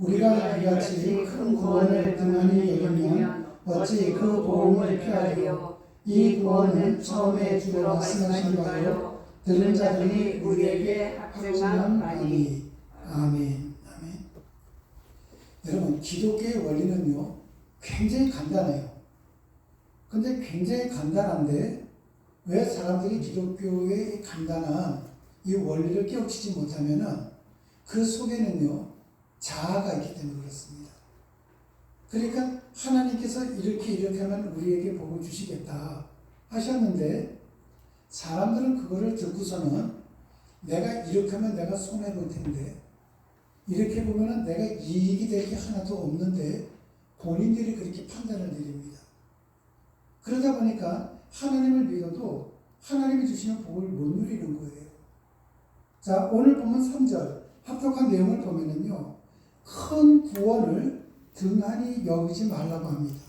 우리가 이같이 큰 구원을 등한히 여기면 어찌 그 보응을 피하리요. 이 구원은 처음에 주로 말씀하신 바요 들은 자들이 우리에게 확증한 바니. 아멘. 아멘. 여러분, 기독교의 원리는요 굉장히 간단해요. 근데 굉장히 간단한데 왜 사람들이 기독교의 간단한 이 원리를 깨우치지 못하면은 그 속에는요 자아가 있기 때문에 그렇습니다. 그러니까 하나님께서 이렇게 하면 우리에게 복을 주시겠다 하셨는데 사람들은 그거를 듣고서는 내가 이렇게 하면 내가 손해볼 텐데 이렇게 보면은 내가 이익이 될 게 하나도 없는데 본인들이 그렇게 판단을 내립니다. 그러다 보니까 하나님을 믿어도 하나님이 주시는 복을 못 누리는 거예요. 자, 오늘 보면 3절 합독한 내용을 보면은요 큰 구원을 등한히 여기지 말라고 합니다.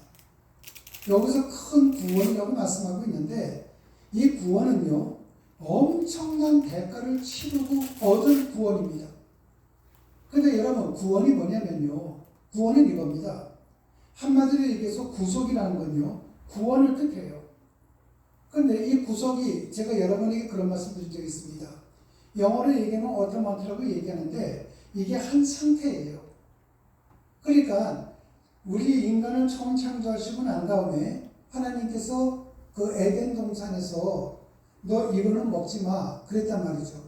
여기서 큰 구원이라고 말씀하고 있는데 이 구원은요 엄청난 대가를 치르고 얻은 구원입니다. 근데 여러분 구원이 뭐냐면요 구원은 이겁니다. 한마디로 얘기해서 구속이라는 건요 구원을 뜻해요. 근데 이 구속이 제가 여러분에게 그런 말씀 드린 적이 있습니다. 영어로 얘기하면 어토마트라고 얘기하는데 이게 한 상태예요. 그러니까 우리 인간을 처음 창조하시고 난 다음에 하나님께서 그 에덴 동산에서 너 이거는 먹지 마 그랬단 말이죠.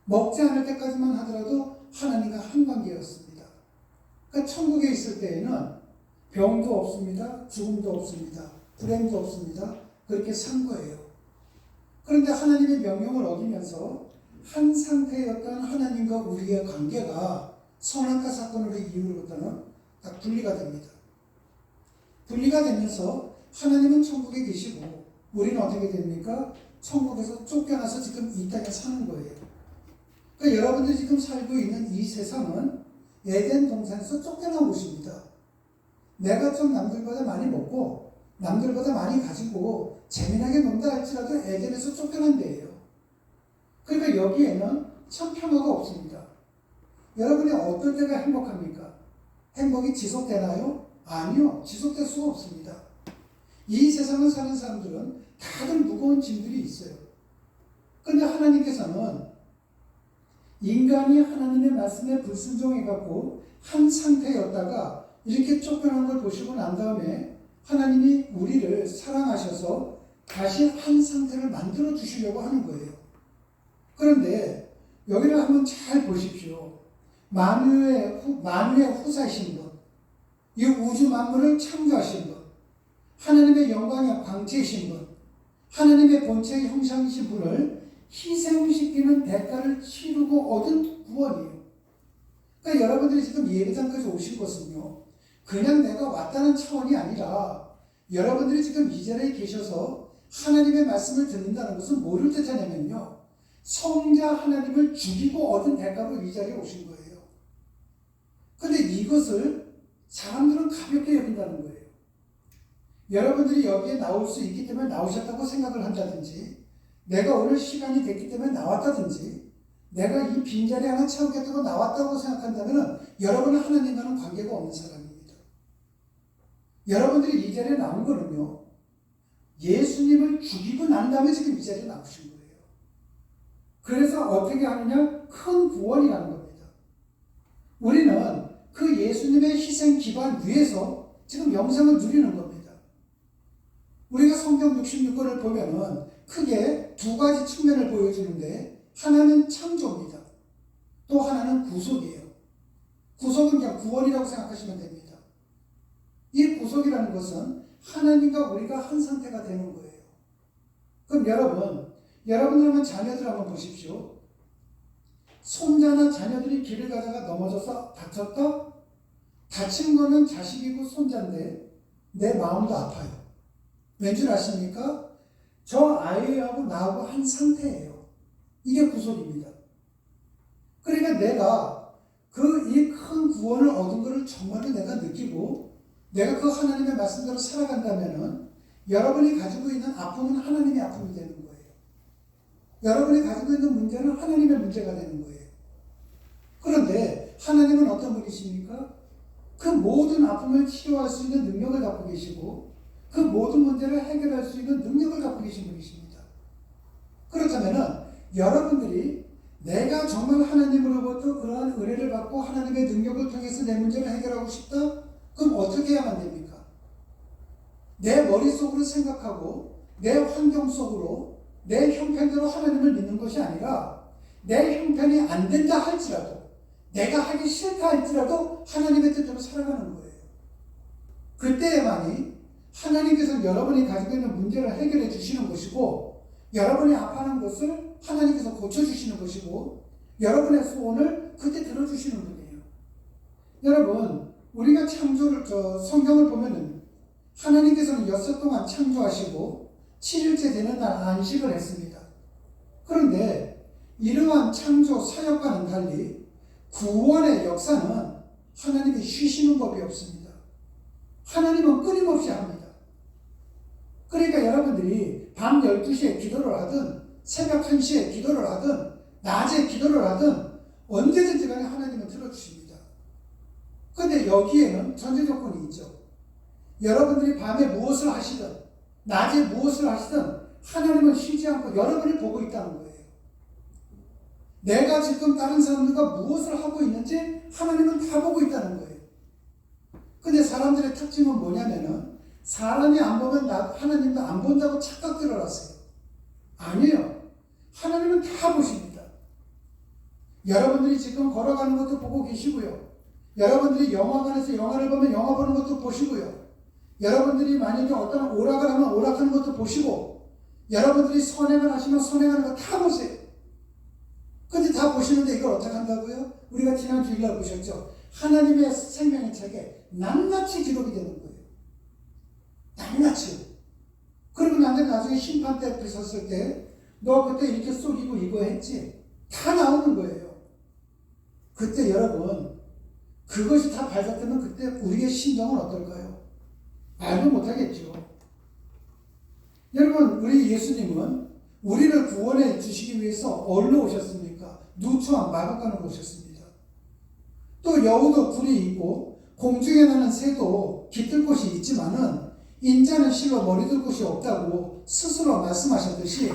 먹지 않을 때까지만 하더라도 하나님과 한 관계였습니다. 그러니까 천국에 있을 때에는 병도 없습니다. 죽음도 없습니다. 불행도 없습니다. 그렇게 산 거예요. 그런데 하나님의 명령을 어기면서 한 상태였던 하나님과 우리의 관계가 선악과 사건으로 이유로부터는 딱 분리가 됩니다. 분리가 되면서 하나님은 천국에 계시고 우리는 어떻게 됩니까? 천국에서 쫓겨나서 지금 이 땅에 사는 거예요. 그러니까 여러분들이 지금 살고 있는 이 세상은 에덴 동산에서 쫓겨난 곳입니다. 내가 좀 남들보다 많이 먹고 남들보다 많이 가지고 재미나게 논다 할지라도 에덴에서 쫓겨난 데예요. 그러니까 여기에는 참 평화가 없습니다. 여러분이 어떨 때가 행복합니까? 행복이 지속되나요? 아니요. 지속될 수가 없습니다. 이 세상을 사는 사람들은 다들 무거운 짐들이 있어요. 그런데 하나님께서는 인간이 하나님의 말씀에 불순종해갖고 한 상태였다가 이렇게 쫓겨난 걸 보시고 난 다음에 하나님이 우리를 사랑하셔서 다시 한 상태를 만들어 주시려고 하는 거예요. 그런데 여기를 한번 잘 보십시오. 만유의 후사이신 분, 이 우주 만물을 창조하신 분, 하나님의 영광의 광채이신 분, 하나님의 본체의 형상이신 분을 희생시키는 대가를 치르고 얻은 구원이에요. 그러니까 여러분들이 지금 예배당까지 오신 것은요, 그냥 내가 왔다는 차원이 아니라 여러분들이 지금 이 자리에 계셔서 하나님의 말씀을 듣는다는 것은 뭐를 뜻하냐면요, 성자 하나님을 죽이고 얻은 대가로 이 자리에 오신 거예요. 그런데 이것을 사람들은 가볍게 여긴다는 거예요. 여러분들이 여기에 나올 수 있기 때문에 나오셨다고 생각을 한다든지, 내가 오늘 시간이 됐기 때문에 나왔다든지, 내가 이 빈자리 하나 채우겠다고 나왔다고 생각한다면 여러분은 하나님과는 관계가 없는 사람입니다. 여러분들이 이 자리에 나온 거는요, 예수님을 죽이고 난 다음에 지금 이 자리에 나오신 거예요. 그래서 어떻게 하느냐? 큰 구원이라는 겁니다. 우리는 그 예수님의 희생 기반 위에서 지금 영생을 누리는 겁니다. 우리가 성경 66권을 보면은 크게 두 가지 측면을 보여주는데, 하나는 창조입니다. 또 하나는 구속이에요. 구속은 그냥 구원이라고 생각하시면 됩니다. 이 구속이라는 것은 하나님과 우리가 한 상태가 되는 거예요. 그럼 여러분들 한번 자녀들 한번 보십시오. 손자나 자녀들이 길을 가다가 넘어져서 다쳤다? 다친 거는 자식이고 손자인데 내 마음도 아파요. 왠 줄 아십니까? 저 아이하고 나하고 한 상태예요. 이게 구속입니다. 그러니까 내가 이 큰 구원을 얻은 것을 정말로 내가 느끼고 내가 그 하나님의 말씀대로 살아간다면은 여러분이 가지고 있는 아픔은 하나님의 아픔이 되는 거예요. 여러분이 가지고 있는 문제는 하나님의 문제가 되는 거예요. 그런데 하나님은 어떤 분이십니까? 그 모든 아픔을 치료할 수 있는 능력을 갖고 계시고 그 모든 문제를 해결할 수 있는 능력을 갖고 계신 분이십니다. 그렇다면 여러분들이 내가 정말 하나님으로부터 그러한 은혜를 받고 하나님의 능력을 통해서 내 문제를 해결하고 싶다? 그럼 어떻게 해야만 됩니까? 내 머릿속으로 생각하고 내 환경 속으로 내 형편대로 하나님을 믿는 것이 아니라 내 형편이 안 된다 할지라도 내가 하기 싫다 할지라도 하나님의 뜻대로 살아가는 거예요. 그때에만이 하나님께서 여러분이 가지고 있는 문제를 해결해 주시는 것이고 여러분이 아파하는 것을 하나님께서 고쳐주시는 것이고 여러분의 소원을 그때 들어주시는 분이에요. 여러분 우리가 성경을 보면은 하나님께서는 6 동안 창조하시고 7일째 되는 날 안식을 했습니다. 그런데 이러한 창조 사역과는 달리 구원의 역사는 하나님이 쉬시는 법이 없습니다. 하나님은 끊임없이 합니다. 그러니까 여러분들이 밤 12시에 기도를 하든 새벽 1시에 기도를 하든 낮에 기도를 하든 언제든지 간에 하나님은 들어주십니다. 그런데 여기에는 전제 조건이 있죠. 여러분들이 밤에 무엇을 하시든 낮에 무엇을 하시든 하나님은 쉬지 않고 여러분을 보고 있다는 거예요. 내가 지금 다른 사람들과 무엇을 하고 있는지 하나님은 다 보고 있다는 거예요. 근데 사람들의 특징은 뭐냐면은 사람이 안 보면 하나님도 안 본다고 착각들을 하세요. 아니에요. 하나님은 다 보십니다. 여러분들이 지금 걸어가는 것도 보고 계시고요. 여러분들이 영화관에서 영화를 보면 영화 보는 것도 보시고요. 여러분들이 만약에 어떤 오락을 하면 오락하는 것도 보시고 여러분들이 선행을 하시면 선행하는 거 다 보세요. 근데 다 보시는데 이걸 어떻게 한다고요? 우리가 지난 주일날 보셨죠? 하나님의 생명의 책에 낱낱이 기록이 되는 거예요. 낱낱이. 그리고 나중에 심판 때 앞에 섰을 때 너 그때 이렇게 속이고 이거 했지? 다 나오는 거예요. 그때 여러분 그것이 다 발각되면 그때 우리의 심정은 어떨까요? 말도 못하겠죠. 여러분 우리 예수님은 우리를 구원해 주시기 위해서 어디로 오셨습니까? 누추한 마구간으로 오셨습니다. 또 여우도 굴이 있고 공중에 나는 새도 깃들 곳이 있지만은 인자는 실로 머리 둘 곳이 없다고 스스로 말씀하셨듯이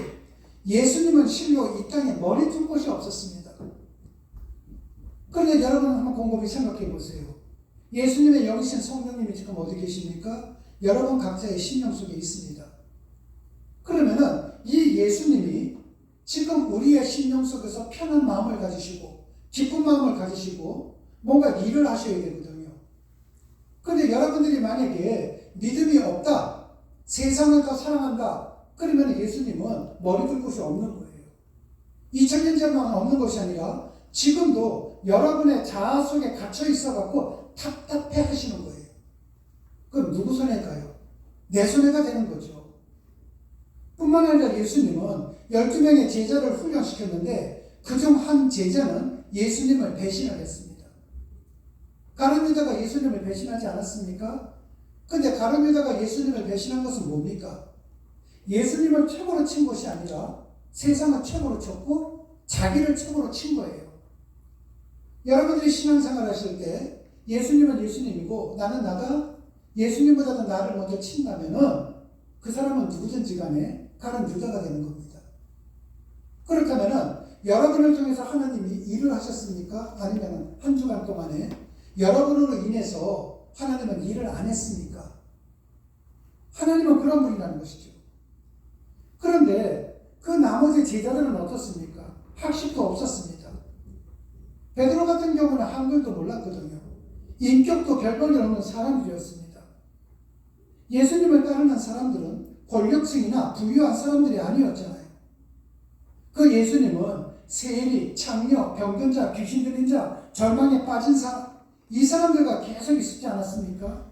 예수님은 실로 이 땅에 머리 둘 곳이 없었습니다. 그런데 여러분 한번 곰곰이 생각해 보세요. 예수님의 영이신 성령님이 지금 어디 계십니까? 여러분 각자의 심령 속에 있습니다. 그러면은 이 예수님이 지금 우리의 심령 속에서 편한 마음을 가지시고 기쁜 마음을 가지시고 뭔가 일을 하셔야 되거든요. 그런데 여러분들이 만약에 믿음이 없다, 세상을 더 사랑한다, 그러면 예수님은 머리 둘 곳이 없는 거예요. 2000년 전만 없는 것이 아니라 지금도 여러분의 자아 속에 갇혀 있어갖고 답답해 하시는 거예요. 그럼 누구 손해일까요? 내 손해가 되는 거죠. 뿐만 아니라 예수님은 12명의 제자를 훈련시켰는데 그중 한 제자는 예수님을 배신을 했습니다. 가룟 유다가 예수님을 배신하지 않았습니까? 근데 가룟 유다가 예수님을 배신한 것은 뭡니까? 예수님을 최고로 친 것이 아니라 세상을 최고로 쳤고 자기를 최고로 친 거예요. 여러분들이 신앙생활 하실 때 예수님은 예수님이고 나는 나다, 예수님보다도 나를 먼저 친다면은 그 사람은 누구든지 간에 가룟 유다가 되는 겁니다. 그렇다면은 여러분을 통해서 하나님이 일을 하셨습니까? 아니면 한 주간 동안에 여러분으로 인해서 하나님은 일을 안 했습니까? 하나님은 그런 분이라는 것이죠. 그런데 그 나머지 제자들은 어떻습니까? 학식도 없었습니다. 베드로 같은 경우는 한글도 몰랐거든요. 인격도 별 볼일 없는 사람들이었습니다. 예수님을 따르는 사람들은 권력층이나 부유한 사람들이 아니었잖아요. 그 예수님은 세리, 창녀, 병든자, 귀신 들린 자, 절망에 빠진 사람, 이 사람들과 계속 있었지 않았습니까?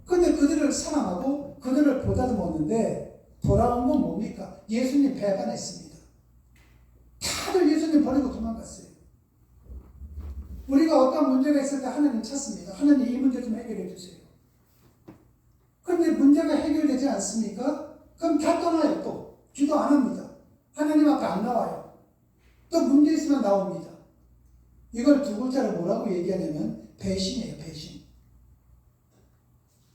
근데 그들을 사랑하고 그들을 보다듬었는데 돌아온 건 뭡니까? 예수님 배반했습니다. 다들 예수님 버리고 도망갔어요. 우리가 어떤 문제가 있을 때 하나님 찾습니다. 하나님 이 문제 좀 해결해 주세요. 그런데 문제가 해결되지 않습니까? 그럼 다 떠나요. 또 기도 안 합니다. 하나님 앞에 안 나와요. 또 문제 있으면 나옵니다. 이걸 두 글자로 뭐라고 얘기하냐면 배신이에요. 배신.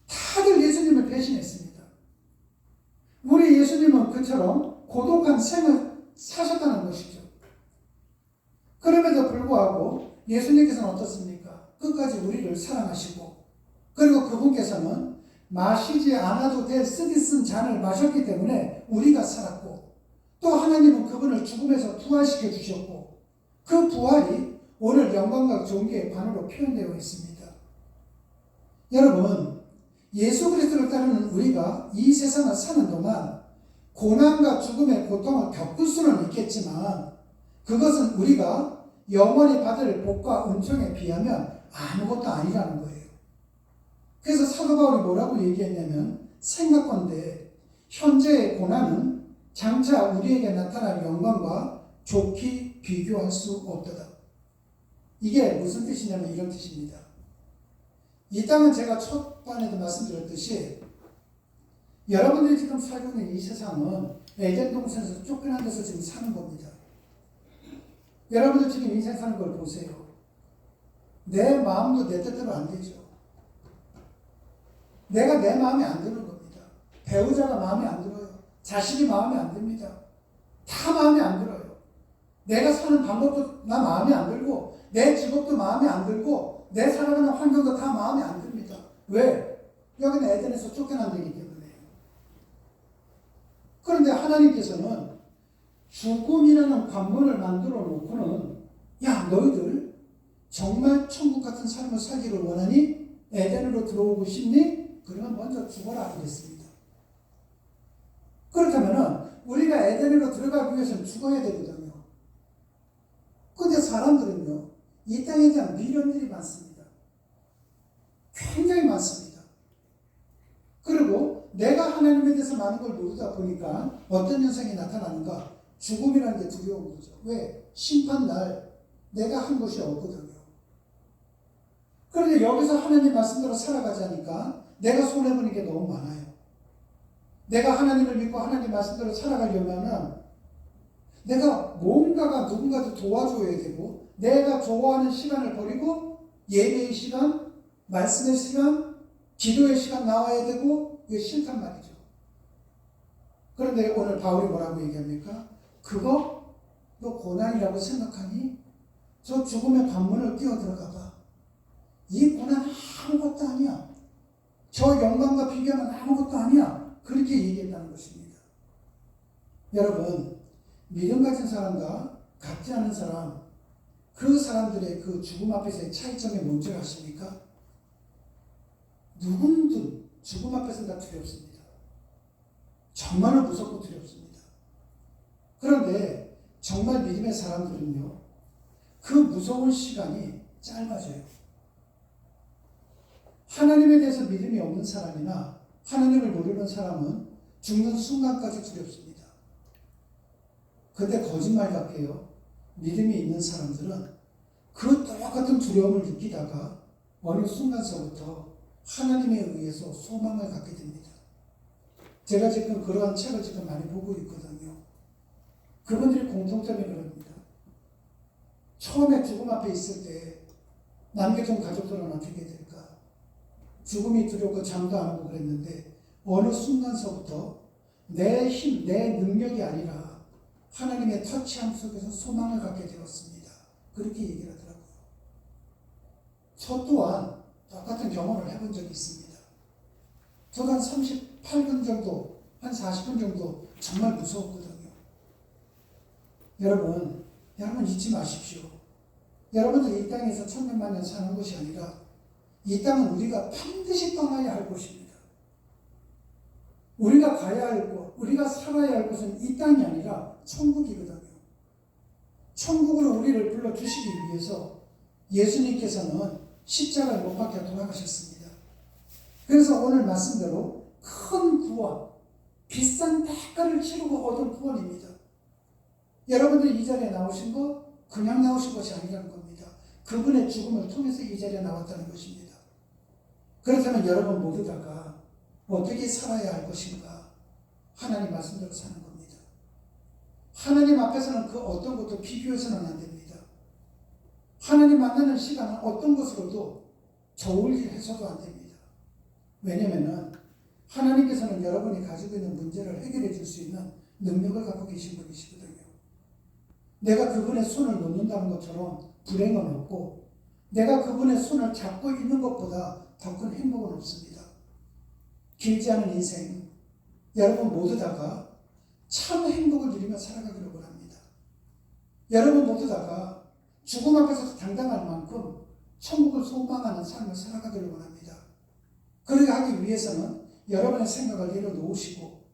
다들 예수님을 배신했습니다. 우리 예수님은 그처럼 고독한 생을 사셨다는 것이죠. 그럼에도 불구하고 예수님께서는 어떻습니까? 끝까지 우리를 사랑하시고, 그리고 그분께서는 마시지 않아도 될 쓰디 쓴 잔을 마셨기 때문에 우리가 살았고, 또 하나님은 그분을 죽음에서 부활시켜 주셨고, 그 부활이 오늘 영광과 존귀의 관으로 표현되어 있습니다. 여러분, 예수 그리스도를 따르는 우리가 이 세상을 사는 동안 고난과 죽음의 고통을 겪을 수는 있겠지만, 그것은 우리가 영원히 받을 복과 은총에 비하면 아무것도 아니라는 거예요. 그래서 사도 바울이 뭐라고 얘기했냐면, 생각건대 현재의 고난은 장차 우리에게 나타날 영광과 좋게 비교할 수 없도다. 이게 무슨 뜻이냐면 이런 뜻입니다. 이 땅은 제가 초반에도 말씀드렸듯이 여러분들이 지금 살고 있는 이 세상은 에덴 동산에서 쫓겨난 데서 지금 사는 겁니다. 여러분들 지금 인생 사는 걸 보세요. 내 마음도 내 뜻대로 안 되죠. 내가 내 마음에 안 드는 겁니다. 배우자가 마음에 안 들어요. 자식이 마음에 안 듭니다. 다 마음에 안 들어요. 내가 사는 방법도 나 마음에 안 들고, 내 직업도 마음에 안 들고, 내 살아가는 환경도 다 마음에 안 듭니다. 왜? 여기는 에덴에서 쫓겨난 데이기 때문에. 그런데 하나님께서는 죽음이라는 관문을 만들어 놓고는, 야, 너희들 정말 천국 같은 삶을 살기를 원하니? 에덴으로 들어오고 싶니? 그러면 먼저 죽어라 하겠습니다. 그렇다면 우리가 에덴으로 들어가기 위해서는 죽어야 되거든요. 그런데 사람들은요, 이 땅에 대한 미련들이 많습니다. 굉장히 많습니다. 그리고 내가 하나님에 대해서 많은 걸 모르다 보니까 어떤 현상이 나타나는가? 죽음이라는 게 두려운 거죠. 왜? 심판날 내가 한 것이 없거든요. 그런데 여기서 하나님 말씀대로 살아가자니까 내가 손해보는 게 너무 많아요. 내가 하나님을 믿고 하나님 말씀대로 살아가려면 내가 뭔가가 누군가도 도와줘야 되고, 내가 좋아하는 시간을 버리고 예배의 시간, 말씀의 시간, 기도의 시간 나와야 되고, 이게 싫단 말이죠. 그런데 오늘 바울이 뭐라고 얘기합니까? 그거 너 고난이라고 생각하니? 저 죽음의 관문을 뛰어들어가 봐. 이 고난 아무것도 아니야. 저 영광과 비교하면 아무것도 아니야. 그렇게 얘기했다는 것입니다. 여러분, 믿음 가진 사람과 갖지 않은 사람, 그 사람들의 그 죽음 앞에서의 차이점이 뭔지 아십니까? 누구든 죽음 앞에서는 다 두렵습니다. 정말로 무섭고 두렵습니다. 그런데 정말 믿음의 사람들은요, 그 무서운 시간이 짧아져요. 하나님에 대해서 믿음이 없는 사람이나 하나님을 모르는 사람은 죽는 순간까지 두렵습니다. 근데 거짓말 같게요, 믿음이 있는 사람들은 그 똑같은 두려움을 느끼다가 어느 순간서부터 하나님에 의해서 소망을 갖게 됩니다. 제가 지금 그러한 책을 지금 많이 보고 있거든요. 그분들의 공통점이 그럽니다. 처음에 죽음 앞에 있을 때 남겨둔 가족들은 어떻게 될까? 죽음이 두렵고 잠도 안 오고 그랬는데 어느 순간서부터 내 힘, 내 능력이 아니라 하나님의 터치함 속에서 소망을 갖게 되었습니다. 그렇게 얘기를 하더라고요. 저 또한 똑같은 경험을 해본 적이 있습니다. 저도 한 38분 정도, 한 40분 정도 정말 무서웠거든요. 여러분 잊지 마십시오. 여러분들 이 땅에서 천년만년 사는 것이 아니라 이 땅은 우리가 반드시 떠나야 할 곳입니다. 우리가 가야 할 곳, 우리가 살아야 할 곳은 이 땅이 아니라 천국이거든요. 천국으로 우리를 불러주시기 위해서 예수님께서는 십자가에 못 박혀 돌아가셨습니다. 그래서 오늘 말씀대로 큰 구원, 비싼 대가를 치르고 얻은 구원입니다. 여러분들이 이 자리에 나오신 거 그냥 나오신 것이 아니라는 겁니다. 그분의 죽음을 통해서 이 자리에 나왔다는 것입니다. 그렇다면 여러분 모두 다가 어떻게 살아야 할 것인가? 하나님 말씀대로 사는 겁니다. 하나님 앞에서는 그 어떤 것도 비교해서는 안 됩니다. 하나님 만나는 시간은 어떤 것으로도 저울질 해서도 안 됩니다. 왜냐하면 하나님께서는 여러분이 가지고 있는 문제를 해결해 줄 수 있는 능력을 갖고 계신 분이시거든요. 내가 그분의 손을 놓는다는 것처럼 불행은 없고, 내가 그분의 손을 잡고 있는 것보다 더 큰 행복은 없습니다. 길지 않은 인생, 여러분 모두 다가 참 행복을 누리며 살아가기를 원합니다. 여러분 모두 다가 죽음 앞에서 당당할 만큼 천국을 소망하는 삶을 살아가기를 원합니다. 그렇게 하기 위해서는 여러분의 생각을 내려놓으시고,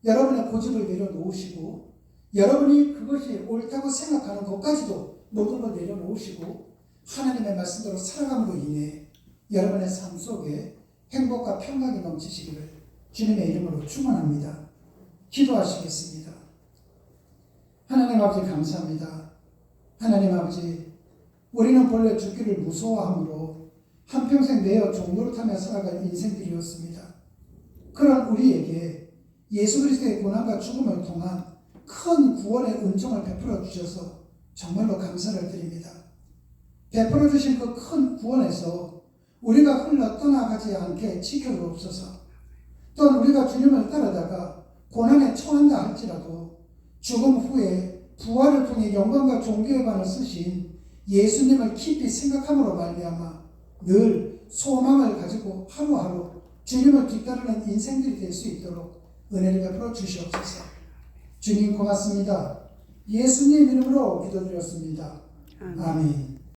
여러분의 고집을 내려놓으시고, 여러분이 그것이 옳다고 생각하는 것까지도 모든 걸 내려놓으시고 하나님의 말씀대로 살아감으로 인해 여러분의 삶 속에 행복과 평강이 넘치시기를 주님의 이름으로 축원합니다. 기도하시겠습니다. 하나님 아버지 감사합니다. 하나님 아버지, 우리는 본래 죽기를 무서워하므로 한평생 매여 종노릇하며 살아갈 인생들이었습니다. 그런 우리에게 예수 그리스도의 고난과 죽음을 통한 큰 구원의 은총을 베풀어 주셔서 정말로 감사를 드립니다. 베풀어 주신 그 큰 구원에서 우리가 흘러 떠나가지 않게 지켜주옵소서. 또한 우리가 주님을 따르다가 고난에 처한다 할지라도 죽음 후에 부활을 통해 영광과 존귀의 관을 쓰신 예수님을 깊이 생각함으로 말미암아 늘 소망을 가지고 하루하루 주님을 뒤따르는 인생들이 될 수 있도록 은혜를 베풀어 주시옵소서. 주님 고맙습니다. 예수님 이름으로 기도드렸습니다. 아멘.